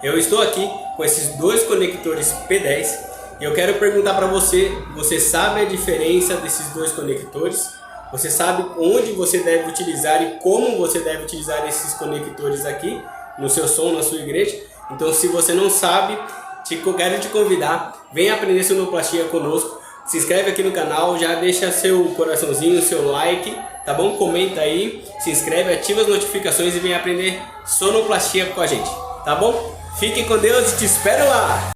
Eu estou aqui com esses dois conectores P10 e eu quero perguntar para você, você sabe a diferença desses dois conectores? Você sabe onde você deve utilizar e como você deve utilizar esses conectores aqui no seu som, na sua igreja? Então, se você não sabe, quero te convidar, vem aprender sonoplastia conosco. Se inscreve aqui no canal, já deixa seu coraçãozinho, seu like, tá bom? Comenta aí, se inscreve, ativa as notificações e vem aprender sonoplastia com a gente, tá bom? Fiquem com Deus e te espero lá!